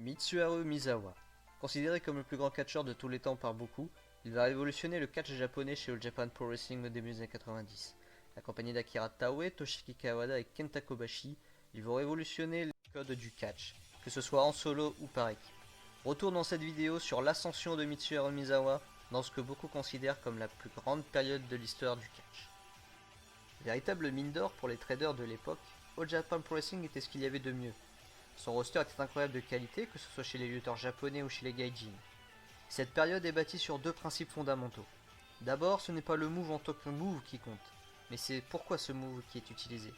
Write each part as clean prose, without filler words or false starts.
Mitsuharu Misawa. Considéré comme le plus grand catcheur de tous les temps par beaucoup, il va révolutionner le catch japonais chez All Japan Pro Wrestling au début des années 90. Accompagné d'Akira Taue, Toshiki Kawada et Kenta Kobashi, ils vont révolutionner les codes du catch, que ce soit en solo ou par équipe. Retour dans cette vidéo sur l'ascension de Mitsuharu Misawa dans ce que beaucoup considèrent comme la plus grande période de l'histoire du catch. Véritable mine d'or pour les traders de l'époque, All Japan Pro Wrestling était ce qu'il y avait de mieux. Son roster était incroyable de qualité, que ce soit chez les lutteurs japonais ou chez les gaijin. Cette période est bâtie sur deux principes fondamentaux. D'abord, ce n'est pas le move en tant que move qui compte, mais c'est pourquoi ce move qui est utilisé.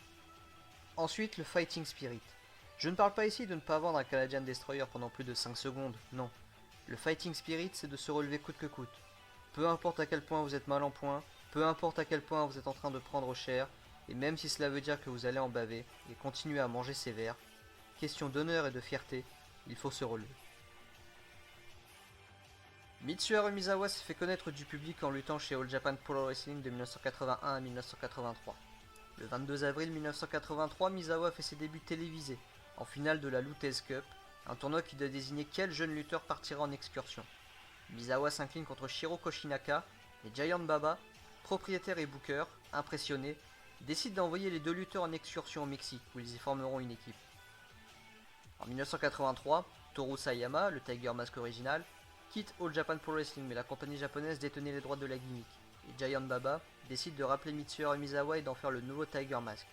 Ensuite, le fighting spirit. Je ne parle pas ici de ne pas vendre un Canadian Destroyer pendant plus de 5 secondes, non. Le fighting spirit, c'est de se relever coûte que coûte. Peu importe à quel point vous êtes mal en point, peu importe à quel point vous êtes en train de prendre cher, et même si cela veut dire que vous allez en baver et continuer à manger sévère, question d'honneur et de fierté, il faut se relever. Mitsuharu Misawa s'est fait connaître du public en luttant chez All Japan Pro Wrestling de 1981 à 1983. Le 22 avril 1983, Misawa fait ses débuts télévisés, en finale de la Lutez Cup, un tournoi qui doit désigner quel jeune lutteur partira en excursion. Misawa s'incline contre Shiro Koshinaka, et Giant Baba, propriétaire et booker, impressionné, décide d'envoyer les deux lutteurs en excursion au Mexique, où ils y formeront une équipe. En 1983, Toru Sayama, le Tiger Mask original, quitte All Japan Pro Wrestling, mais la compagnie japonaise détenait les droits de la gimmick, et Giant Baba décide de rappeler Mitsuharu Misawa et d'en faire le nouveau Tiger Mask.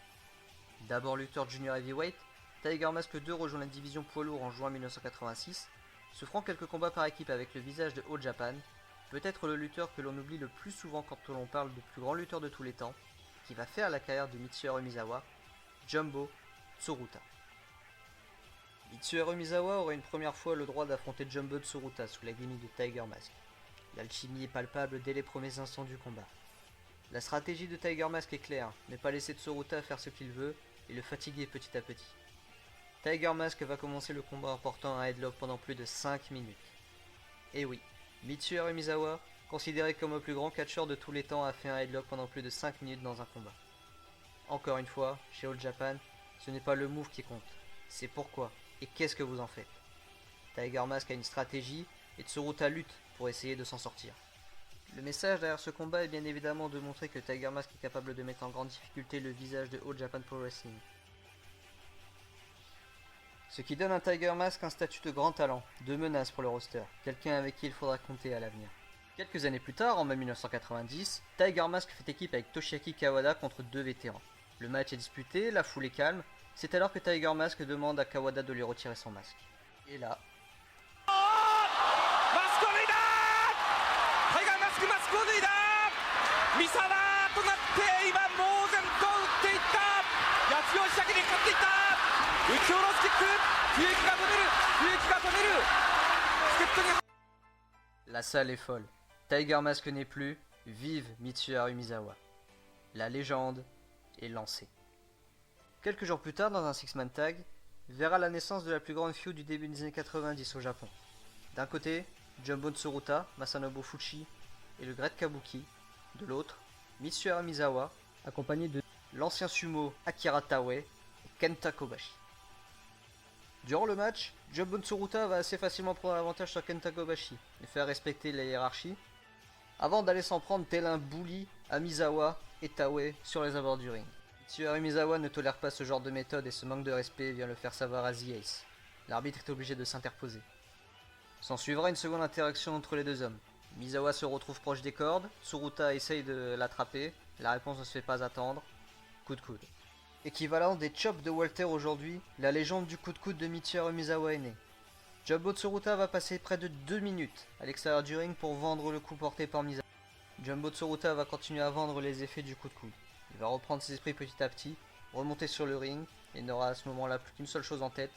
D'abord lutteur junior heavyweight, Tiger Mask 2 rejoint la division poids lourd en juin 1986, se ferant quelques combats par équipe avec le visage de All Japan, peut-être le lutteur que l'on oublie le plus souvent quand l'on parle du plus grand lutteur de tous les temps, qui va faire la carrière de Mitsuharu Misawa, Jumbo Tsuruta. Mitsuharu Misawa aura une première fois le droit d'affronter Jumbo Tsuruta sous la gimmick de Tiger Mask. L'alchimie est palpable dès les premiers instants du combat. La stratégie de Tiger Mask est claire, ne pas laisser Tsuruta faire ce qu'il veut et le fatiguer petit à petit. Tiger Mask va commencer le combat en portant un headlock pendant plus de 5 minutes. Et oui, Mitsuharu Misawa, considéré comme le plus grand catcheur de tous les temps, a fait un headlock pendant plus de 5 minutes dans un combat. Encore une fois, chez All Japan, ce n'est pas le move qui compte, c'est pourquoi et qu'est-ce que vous en faites. Tiger Mask a une stratégie et Tsuruta lutte pour essayer de s'en sortir. Le message derrière ce combat est bien évidemment de montrer que Tiger Mask est capable de mettre en grande difficulté le visage de All Japan Pro Wrestling. Ce qui donne à Tiger Mask un statut de grand talent, de menace pour le roster, quelqu'un avec qui il faudra compter à l'avenir. Quelques années plus tard, en mai 1990, Tiger Mask fait équipe avec Toshiaki Kawada contre deux vétérans. Le match est disputé, la foule est calme, c'est alors que Tiger Mask demande à Kawada de lui retirer son masque. Et là... La salle est folle. Tiger Mask n'est plus. Vive Mitsuharu Misawa. La légende est lancée. Quelques jours plus tard, dans un six-man tag, verra la naissance de la plus grande feud du début des années 90 au Japon. D'un côté, Jumbo Tsuruta, Masanobu Fuchi et le Great Kabuki. De l'autre, Mitsuharu Misawa, accompagné de l'ancien sumo Akira Taue et Kenta Kobashi. Durant le match, Jumbo Tsuruta va assez facilement prendre l'avantage sur Kenta Kobashi et faire respecter la hiérarchie, avant d'aller s'en prendre tel un bully à Misawa et Taue sur les abords du ring. Mitsuharu Misawa ne tolère pas ce genre de méthode et ce manque de respect vient le faire savoir à The Ace. L'arbitre est obligé de s'interposer. S'en suivra une seconde interaction entre les deux hommes. Misawa se retrouve proche des cordes, Tsuruta essaye de l'attraper, la réponse ne se fait pas attendre, coup de coude. Équivalent des chops de Walter aujourd'hui, la légende du coup de coude de Mitsuharu Misawa est née. Jumbo Tsuruta va passer près de 2 minutes à l'extérieur du ring pour vendre le coup porté par Misawa. Jumbo Tsuruta va continuer à vendre les effets du coup de coude. Il va reprendre ses esprits petit à petit, remonter sur le ring, et n'aura à ce moment-là plus qu'une seule chose en tête,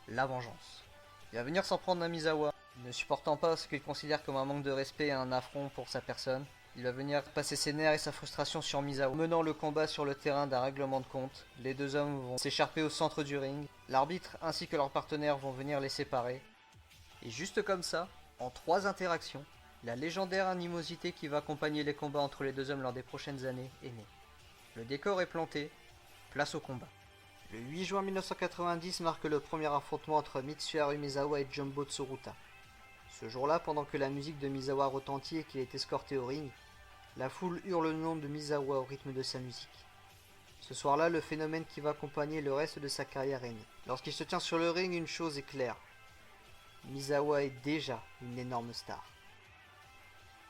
la vengeance. Il va venir s'en prendre à Misawa, ne supportant pas ce qu'il considère comme un manque de respect et un affront pour sa personne. Il va venir passer ses nerfs et sa frustration sur Misawa, menant le combat sur le terrain d'un règlement de compte. Les deux hommes vont s'écharper au centre du ring, l'arbitre ainsi que leurs partenaires vont venir les séparer. Et juste comme ça, en 3 interactions, la légendaire animosité qui va accompagner les combats entre les deux hommes lors des prochaines années est née. Le décor est planté, place au combat. Le 8 juin 1990 marque le premier affrontement entre Mitsuharu Misawa et Jumbo Tsuruta. Ce jour-là, pendant que la musique de Misawa retentit et qu'il est escorté au ring, la foule hurle le nom de Misawa au rythme de sa musique. Ce soir-là, le phénomène qui va accompagner le reste de sa carrière est né. Lorsqu'il se tient sur le ring, une chose est claire. Misawa est déjà une énorme star.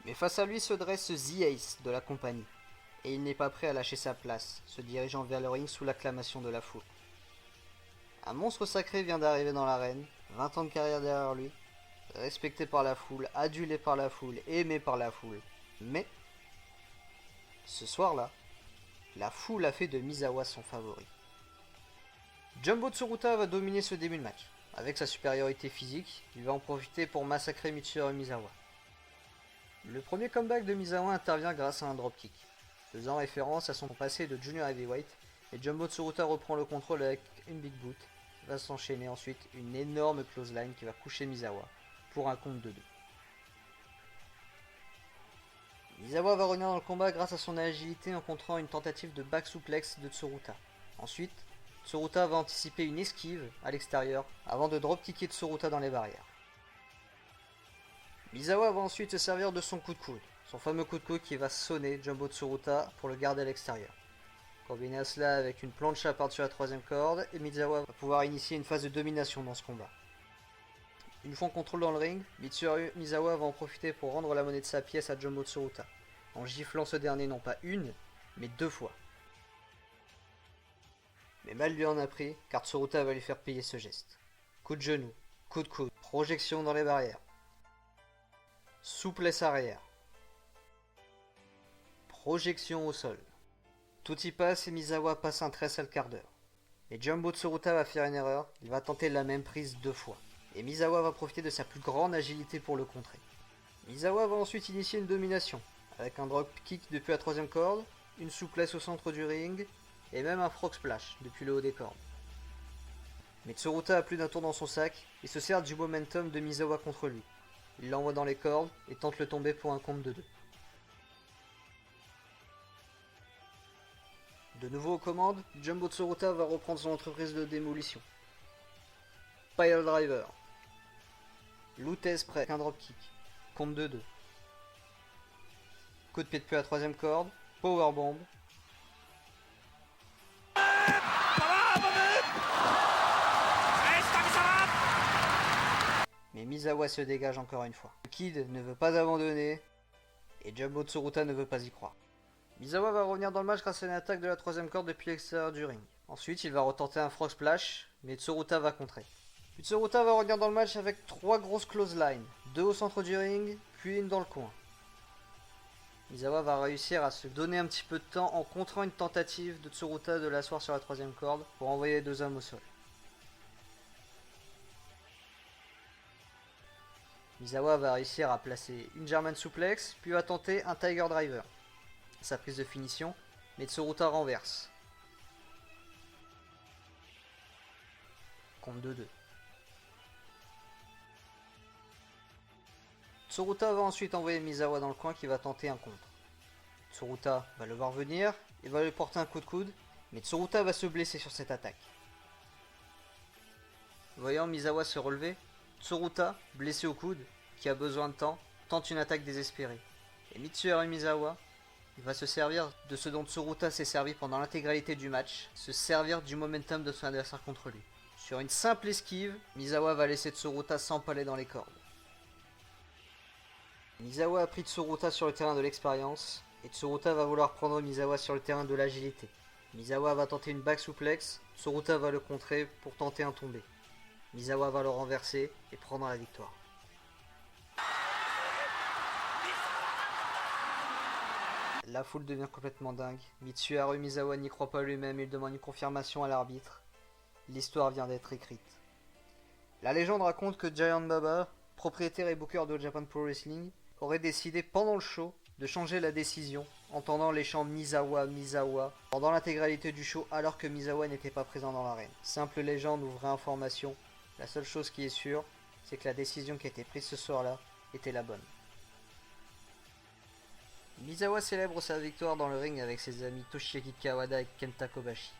Mais face à lui se dresse The Ace de la compagnie, et il n'est pas prêt à lâcher sa place, se dirigeant vers le ring sous l'acclamation de la foule. Un monstre sacré vient d'arriver dans l'arène, 20 ans de carrière derrière lui, respecté par la foule, adulé par la foule, aimé par la foule. Mais, ce soir-là, la foule a fait de Misawa son favori. Jumbo Tsuruta va dominer ce début de match. Avec sa supériorité physique, il va en profiter pour massacrer Mitsuharu Misawa. Le premier comeback de Misawa intervient grâce à un dropkick, faisant référence à son passé de junior heavyweight, et Jumbo Tsuruta reprend le contrôle avec une big boot. Va s'enchaîner ensuite une énorme clothesline qui va coucher Misawa pour un compte de 2. Misawa va revenir dans le combat grâce à son agilité en contrant une tentative de back suplex de Tsuruta. Ensuite, Tsuruta va anticiper une esquive à l'extérieur avant de dropkicker Tsuruta dans les barrières. Misawa va ensuite se servir de son coup de coude, son fameux coup de coude qui va sonner Jumbo Tsuruta pour le garder à l'extérieur. Combiné à cela avec une plancha par-dessus la troisième corde, et Misawa va pouvoir initier une phase de domination dans ce combat. Une fois en contrôle dans le ring, Mitsuharu Misawa va en profiter pour rendre la monnaie de sa pièce à Jumbo Tsuruta, en giflant ce dernier non pas une, mais 2 fois. Mais mal lui en a pris, car Tsuruta va lui faire payer ce geste. Coup de genou, coup de coude, projection dans les barrières, souplesse arrière, projection au sol. Tout y passe et Misawa passe un très sale quart d'heure. Et Jumbo Tsuruta va faire une erreur, il va tenter la même prise 2 fois. Et Misawa va profiter de sa plus grande agilité pour le contrer. Misawa va ensuite initier une domination, avec un drop kick depuis la troisième corde, une souplesse au centre du ring, et même un frog splash depuis le haut des cordes. Mais Tsuruta a plus d'un tour dans son sac, et se sert du momentum de Misawa contre lui. Il l'envoie dans les cordes, et tente le tomber pour un compte de 2. De nouveau aux commandes, Jumbo Tsuruta va reprendre son entreprise de démolition. Pile driver. Lutez près, un dropkick. Compte de 2. Coup de pied depuis la troisième corde. Powerbomb. Mais Misawa se dégage encore une fois. Le Kid ne veut pas abandonner. Et Jumbo Tsuruta ne veut pas y croire. Misawa va revenir dans le match grâce à une attaque de la troisième corde depuis l'extérieur du ring. Ensuite, il va retenter un frog splash, mais Tsuruta va contrer. Puis Tsuruta va revenir dans le match avec 3 grosses clotheslines, 2 au centre du ring, puis une dans le coin. Misawa va réussir à se donner un petit peu de temps en contrant une tentative de Tsuruta de l'asseoir sur la troisième corde pour envoyer les 2 hommes au sol. Misawa va réussir à placer une German suplex, puis va tenter un Tiger Driver. Sa prise de finition, mais Tsuruta renverse. Compte 2-2. Tsuruta va ensuite envoyer Misawa dans le coin qui va tenter un contre. Tsuruta va le voir venir et va lui porter un coup de coude, mais Tsuruta va se blesser sur cette attaque. Voyant Misawa se relever, Tsuruta, blessé au coude, qui a besoin de temps, tente une attaque désespérée. Et Mitsuharu Misawa, il va se servir de ce dont Tsuruta s'est servi pendant l'intégralité du match, se servir du momentum de son adversaire contre lui. Sur une simple esquive, Misawa va laisser Tsuruta s'empaler dans les cordes. Misawa a pris Tsuruta sur le terrain de l'expérience, et Tsuruta va vouloir prendre Misawa sur le terrain de l'agilité. Misawa va tenter une back suplex, Tsuruta va le contrer pour tenter un tombé. Misawa va le renverser et prendre la victoire. La foule devient complètement dingue. Mitsuharu Misawa n'y croit pas lui-même, il demande une confirmation à l'arbitre. L'histoire vient d'être écrite. La légende raconte que Giant Baba, propriétaire et booker de Japan Pro Wrestling, aurait décidé pendant le show de changer la décision, entendant les chants Misawa, Misawa, pendant l'intégralité du show alors que Misawa n'était pas présent dans l'arène. Simple légende ou vraie information, la seule chose qui est sûre, c'est que la décision qui a été prise ce soir-là était la bonne. Misawa célèbre sa victoire dans le ring avec ses amis Toshiaki Kawada et Kenta Kobashi.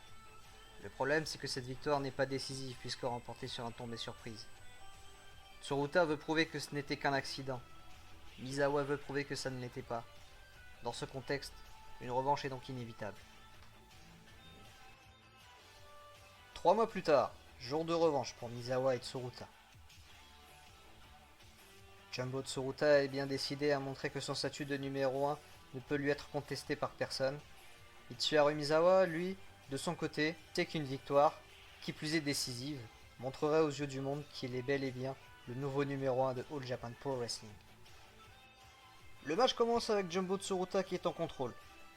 Le problème, c'est que cette victoire n'est pas décisive puisque remportée sur un tombé surprise. Tsuruta veut prouver que ce n'était qu'un accident. Misawa veut prouver que ça ne l'était pas. Dans ce contexte, une revanche est donc inévitable. 3 mois plus tard, jour de revanche pour Misawa et Tsuruta. Jumbo Tsuruta est bien décidé à montrer que son statut de numéro 1 ne peut lui être contesté par personne. Mitsuharu Misawa, lui, de son côté, sait qu'une victoire, qui plus est décisive, montrerait aux yeux du monde qu'il est bel et bien le nouveau numéro 1 de All Japan Pro Wrestling. Le match commence avec Jumbo Tsuruta qui est en contrôle,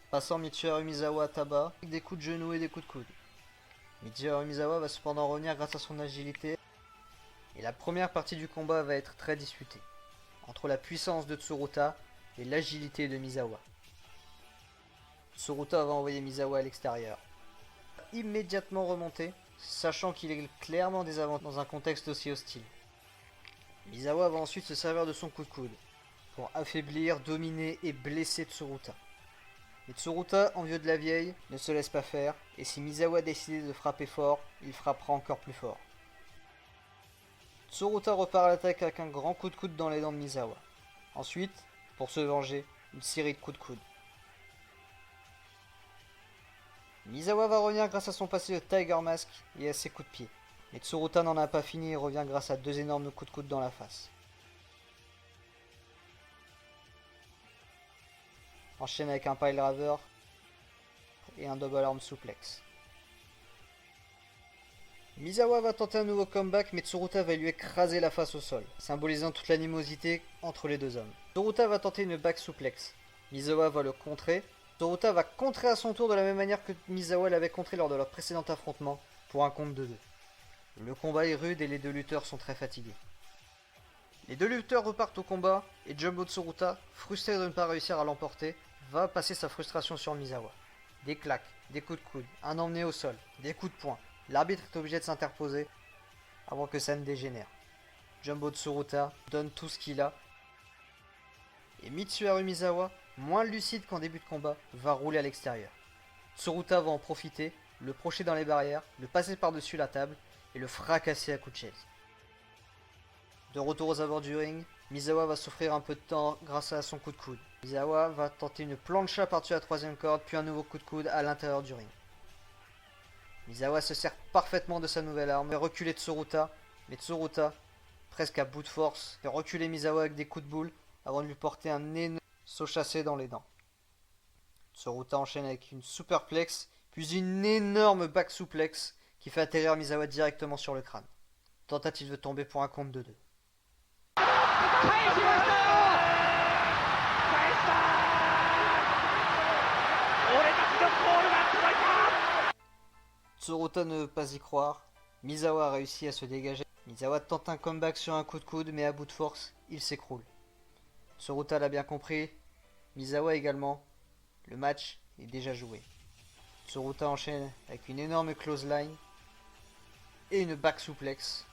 passant Mitsuharu Misawa à tabac avec des coups de genoux et des coups de coude. Mitsuharu Misawa va cependant revenir grâce à son agilité, et la première partie du combat va être très disputée, entre la puissance de Tsuruta et l'agilité de Misawa. Tsuruta va envoyer Misawa à l'extérieur. Immédiatement remonter, sachant qu'il est clairement désavantagé dans un contexte aussi hostile. Misawa va ensuite se servir de son coup de coude pour affaiblir, dominer et blesser Tsuruta. Mais Tsuruta, en vieux de la vieille, ne se laisse pas faire, et si Misawa décidait de frapper fort, il frappera encore plus fort. Tsuruta repart à l'attaque avec un grand coup de coude dans les dents de Misawa. Ensuite, pour se venger, une série de coups de coude. Misawa va revenir grâce à son passé de Tiger Mask et à ses coups de pied. Mais Tsuruta n'en a pas fini et revient grâce à 2 énormes coups de coude dans la face. Enchaîne avec un pile driver et un double arm suplex. Misawa va tenter un nouveau comeback, mais Tsuruta va lui écraser la face au sol, symbolisant toute l'animosité entre les deux hommes. Tsuruta va tenter une back suplex. Misawa va le contrer. Tsuruta va contrer à son tour de la même manière que Misawa l'avait contré lors de leur précédent affrontement, pour un compte de 2. Le combat est rude et les deux lutteurs sont très fatigués. Les deux lutteurs repartent au combat et Jumbo Tsuruta, frustré de ne pas réussir à l'emporter, va passer sa frustration sur Misawa. Des claques, des coups de coude, un emmené au sol, des coups de poing. L'arbitre est obligé de s'interposer avant que ça ne dégénère. Jumbo Tsuruta donne tout ce qu'il a. Et Mitsuharu Misawa, moins lucide qu'en début de combat, va rouler à l'extérieur. Tsuruta va en profiter, le projeter dans les barrières, le passer par-dessus la table et le fracasser à coups de chaise. De retour aux abords du ring, Misawa va souffrir un peu de temps grâce à son coup de coude. Misawa va tenter une plancha par-dessus la 3e corde, puis un nouveau coup de coude à l'intérieur du ring. Misawa se sert parfaitement de sa nouvelle arme, fait reculer Tsuruta, mais Tsuruta, presque à bout de force, fait reculer Misawa avec des coups de boule avant de lui porter un énorme saut chassé dans les dents. Tsuruta enchaîne avec une superplex, puis une énorme back suplex qui fait atterrir Misawa directement sur le crâne. Tentative de tomber pour un compte de 2. Tsuruta ne veut pas y croire. Misawa a réussi à se dégager. Misawa tente un comeback sur un coup de coude, mais à bout de force, il s'écroule. Tsuruta l'a bien compris. Misawa également. Le match est déjà joué. Tsuruta enchaîne avec une énorme clothesline et une back suplex.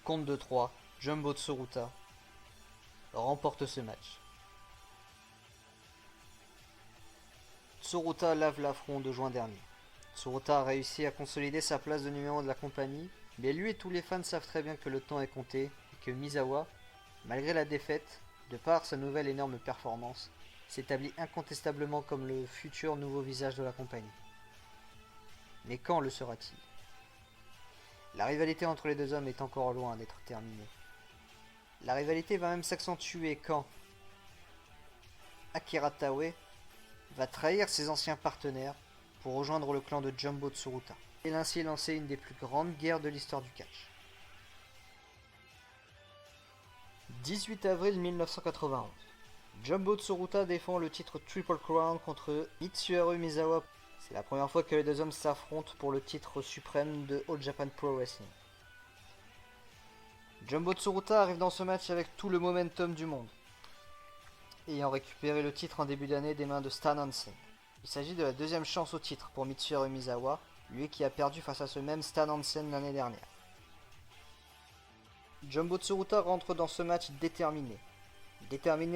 Compte de 3. Jumbo Tsuruta remporte ce match. Tsuruta lave l'affront de juin dernier. Tsuruta a réussi à consolider sa place de numéro 1 de la compagnie, mais lui et tous les fans savent très bien que le temps est compté et que Misawa, malgré la défaite, de par sa nouvelle énorme performance, s'établit incontestablement comme le futur nouveau visage de la compagnie. Mais quand le sera-t-il? La rivalité entre les deux hommes est encore loin d'être terminée. La rivalité va même s'accentuer quand Akira Taue va trahir ses anciens partenaires pour rejoindre le clan de Jumbo Tsuruta et ainsi lancer une des plus grandes guerres de l'histoire du catch. 18 avril 1991. Jumbo Tsuruta défend le titre Triple Crown contre Mitsuharu Misawa. C'est la première fois que les deux hommes s'affrontent pour le titre suprême de All Japan Pro Wrestling. Jumbo Tsuruta arrive dans ce match avec tout le momentum du monde, ayant récupéré le titre en début d'année des mains de Stan Hansen. Il s'agit de la deuxième chance au titre pour Mitsuharu Misawa, lui qui a perdu face à ce même Stan Hansen l'année dernière. Jumbo Tsuruta rentre dans ce match déterminé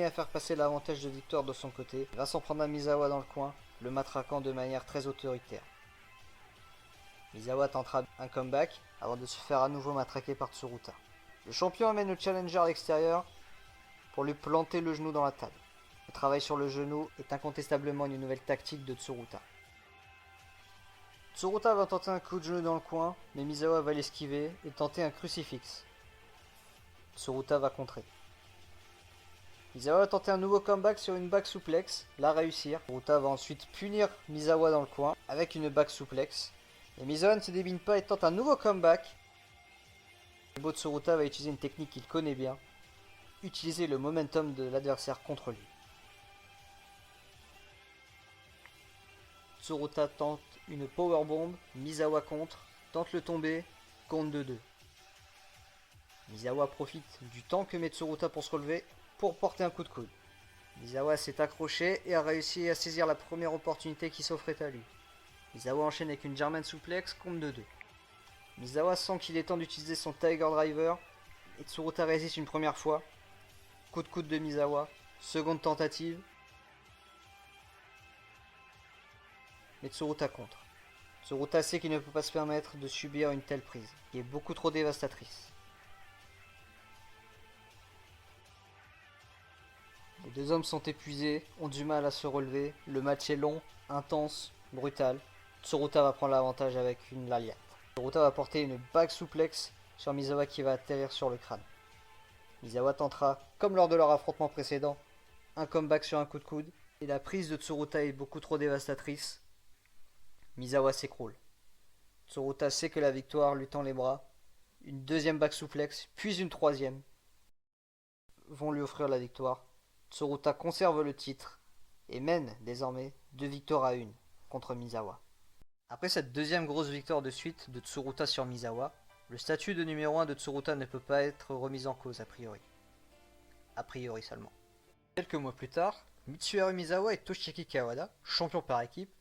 à faire passer l'avantage de victoire de son côté. Il va s'en prendre à Misawa dans le coin, le matraquant de manière très autoritaire. Misawa tentera un comeback avant de se faire à nouveau matraquer par Tsuruta. Le champion amène le challenger à l'extérieur pour lui planter le genou dans la table. Le travail sur le genou est incontestablement une nouvelle tactique de Tsuruta. Tsuruta va tenter un coup de genou dans le coin, mais Misawa va l'esquiver et tenter un crucifix. Tsuruta va contrer. Misawa va tenter un nouveau comeback sur une back suplex, la réussir. Tsuruta va ensuite punir Misawa dans le coin avec une back suplex. Et Misawa ne se débine pas et tente un nouveau comeback. Le Tsuruta va utiliser une technique qu'il connaît bien, utiliser le momentum de l'adversaire contre lui. Tsuruta tente une powerbomb, Misawa contre, tente le tomber, compte de 2. Misawa profite du temps que met Tsuruta pour se relever pour porter un coup de coude. Misawa s'est accroché et a réussi à saisir la première opportunité qui s'offrait à lui. Misawa enchaîne avec une German suplex, compte de 2. Misawa sent qu'il est temps d'utiliser son Tiger Driver et Tsuruta résiste une première fois. Coup de coude de Misawa, seconde tentative. Mais Tsuruta contre. Tsuruta sait qu'il ne peut pas se permettre de subir une telle prise, qui est beaucoup trop dévastatrice. Les deux hommes sont épuisés, ont du mal à se relever, le match est long, intense, brutal. Tsuruta va prendre l'avantage avec une lariat. Tsuruta va porter une back suplex sur Misawa qui va atterrir sur le crâne. Misawa tentera, comme lors de leur affrontement précédent, un comeback sur un coup de coude, et la prise de Tsuruta est beaucoup trop dévastatrice. Misawa s'écroule. Tsuruta sait que la victoire lui tend les bras. Une deuxième back suplex, puis une troisième vont lui offrir la victoire. Tsuruta conserve le titre et mène désormais 2 victoires à 1 contre Misawa. Après cette deuxième grosse victoire de suite de Tsuruta sur Misawa, le statut de numéro 1 de Tsuruta ne peut pas être remis en cause a priori. A priori seulement. Quelques mois plus tard, Mitsuharu Misawa et Toshiaki Kawada, champions par équipe,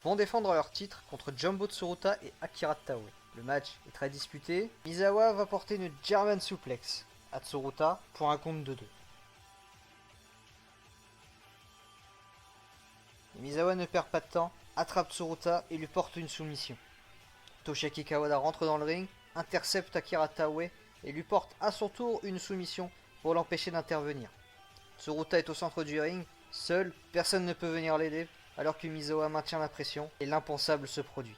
vont défendre leur titre contre Jumbo Tsuruta et Akira Taue. Le match est très disputé. Misawa va porter une German suplex à Tsuruta pour un compte de 2. Misawa ne perd pas de temps, attrape Tsuruta et lui porte une soumission. Toshiaki Kawada rentre dans le ring, intercepte Akira Taue et lui porte à son tour une soumission pour l'empêcher d'intervenir. Tsuruta est au centre du ring, seul, personne ne peut venir l'aider alors que Misawa maintient la pression et l'impensable se produit.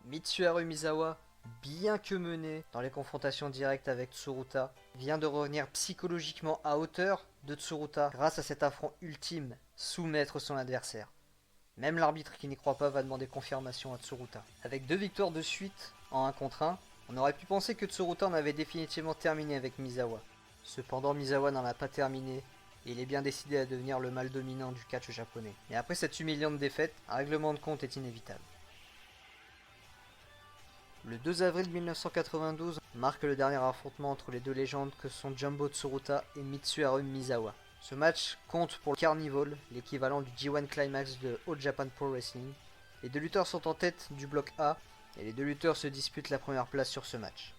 Mitsuharu Misawa, bien que mené dans les confrontations directes avec Tsuruta, vient de revenir psychologiquement à hauteur de Tsuruta grâce à cet affront ultime, soumettre son adversaire. Même l'arbitre qui n'y croit pas va demander confirmation à Tsuruta. Avec 2 victoires de suite en 1 contre 1, on aurait pu penser que Tsuruta en avait définitivement terminé avec Misawa. Cependant, Misawa n'en a pas terminé et il est bien décidé à devenir le mâle dominant du catch japonais. Mais après cette humiliante défaite, un règlement de compte est inévitable. Le 2 avril 1992 marque le dernier affrontement entre les deux légendes que sont Jumbo Tsuruta et Mitsuharu Misawa. Ce match compte pour le Carnival, l'équivalent du G1 Climax de All Japan Pro Wrestling. Les deux lutteurs sont en tête du bloc A et les deux lutteurs se disputent la première place sur ce match.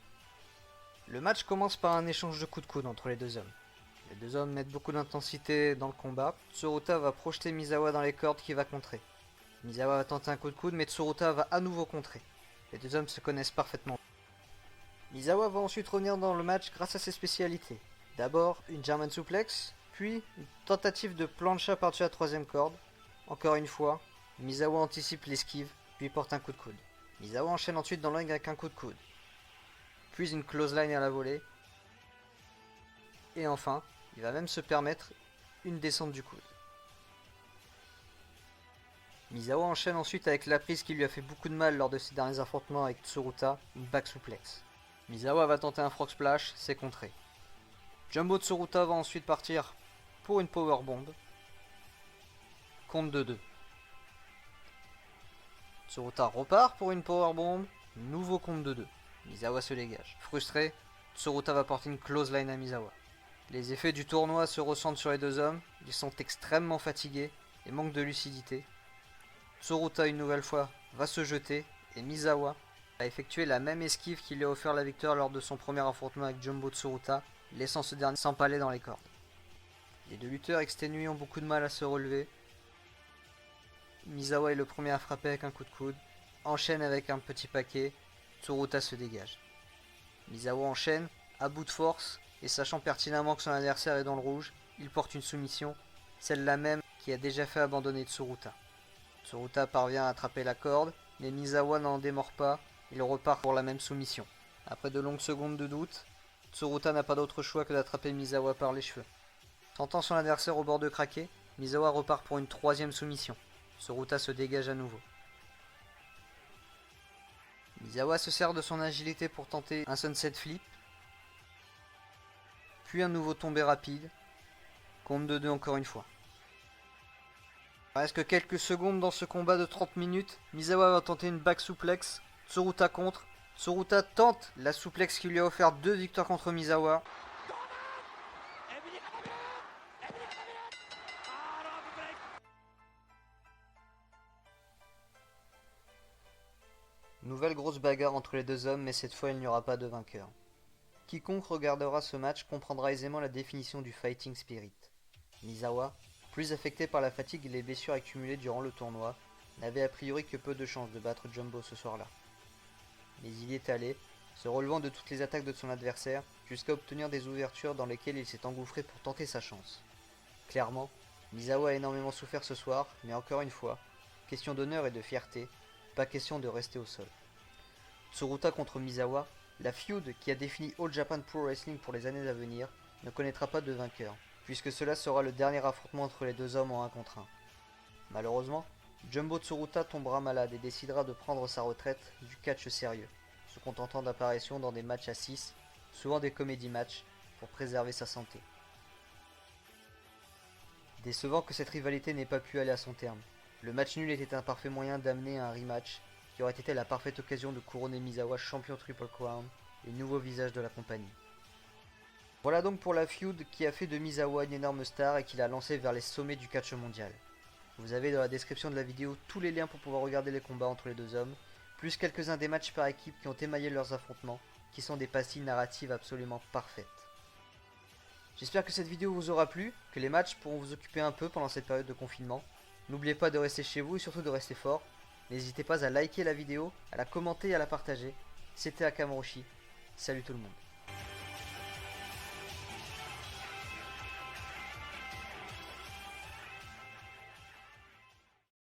Le match commence par un échange de coups de coude entre les deux hommes. Les deux hommes mettent beaucoup d'intensité dans le combat. Tsuruta va projeter Misawa dans les cordes qui va contrer. Misawa va tenter un coup de coude mais Tsuruta va à nouveau contrer. Les deux hommes se connaissent parfaitement. Misawa va ensuite revenir dans le match grâce à ses spécialités. D'abord une German suplex, puis une tentative de plancha par-dessus la troisième corde. Encore une fois, Misawa anticipe l'esquive, puis porte un coup de coude. Misawa enchaîne ensuite dans le ring avec un coup de coude. Puis une clothesline à la volée. Et enfin, il va même se permettre une descente du coude. Misawa enchaîne ensuite avec la prise qui lui a fait beaucoup de mal lors de ses derniers affrontements avec Tsuruta, une back suplex. Misawa va tenter un frog splash, c'est contré. Jumbo Tsuruta va ensuite partir pour une powerbomb. Compte de 2. Tsuruta repart pour une powerbomb, nouveau compte de 2. Misawa se dégage. Frustré, Tsuruta va porter une clothesline à Misawa. Les effets du tournoi se ressentent sur les deux hommes, ils sont extrêmement fatigués et manquent de lucidité. Tsuruta une nouvelle fois va se jeter et Misawa a effectué la même esquive qui lui a offert la victoire lors de son premier affrontement avec Jumbo Tsuruta, laissant ce dernier s'empaler dans les cordes. Les deux lutteurs exténués ont beaucoup de mal à se relever. Misawa est le premier à frapper avec un coup de coude, enchaîne avec un petit paquet, Tsuruta se dégage. Misawa enchaîne, à bout de force, et sachant pertinemment que son adversaire est dans le rouge, il porte une soumission, celle-là même qui a déjà fait abandonner Tsuruta. Tsuruta parvient à attraper la corde, mais Misawa n'en démord pas, il repart pour la même soumission. Après de longues secondes de doute, Tsuruta n'a pas d'autre choix que d'attraper Misawa par les cheveux. Sentant son adversaire au bord de craquer, Misawa repart pour une troisième soumission. Tsuruta se dégage à nouveau. Misawa se sert de son agilité pour tenter un sunset flip, puis un nouveau tombé rapide, compte de 2 encore une fois. Il reste que quelques secondes dans ce combat de 30 minutes, Misawa va tenter une back suplex, Tsuruta contre, Tsuruta tente la suplex qui lui a offert 2 victoires contre Misawa. Nouvelle grosse bagarre entre les deux hommes, mais cette fois il n'y aura pas de vainqueur. Quiconque regardera ce match comprendra aisément la définition du fighting spirit. Misawa, plus affecté par la fatigue et les blessures accumulées durant le tournoi, n'avait a priori que peu de chances de battre Jumbo ce soir-là. Mais il y est allé, se relevant de toutes les attaques de son adversaire, jusqu'à obtenir des ouvertures dans lesquelles il s'est engouffré pour tenter sa chance. Clairement, Misawa a énormément souffert ce soir, mais encore une fois, question d'honneur et de fierté, pas question de rester au sol. Tsuruta contre Misawa, la feud qui a défini All Japan Pro Wrestling pour les années à venir, ne connaîtra pas de vainqueur, puisque cela sera le dernier affrontement entre les deux hommes en 1 contre 1. Malheureusement, Jumbo Tsuruta tombera malade et décidera de prendre sa retraite du catch sérieux, se contentant d'apparitions dans des matchs à 6, souvent des comédie matchs, pour préserver sa santé. Décevant que cette rivalité n'ait pas pu aller à son terme. Le match nul était un parfait moyen d'amener à un rematch, qui aurait été la parfaite occasion de couronner Misawa champion Triple Crown et nouveau visage de la compagnie. Voilà donc pour la feud qui a fait de Misawa une énorme star et qui l'a lancé vers les sommets du catch mondial. Vous avez dans la description de la vidéo tous les liens pour pouvoir regarder les combats entre les deux hommes, plus quelques-uns des matchs par équipe qui ont émaillé leurs affrontements, qui sont des pastilles narratives absolument parfaites. J'espère que cette vidéo vous aura plu, que les matchs pourront vous occuper un peu pendant cette période de confinement. N'oubliez pas de rester chez vous et surtout de rester fort. N'hésitez pas à liker la vidéo, à la commenter et à la partager. C'était Akam Roshi. Salut tout le monde.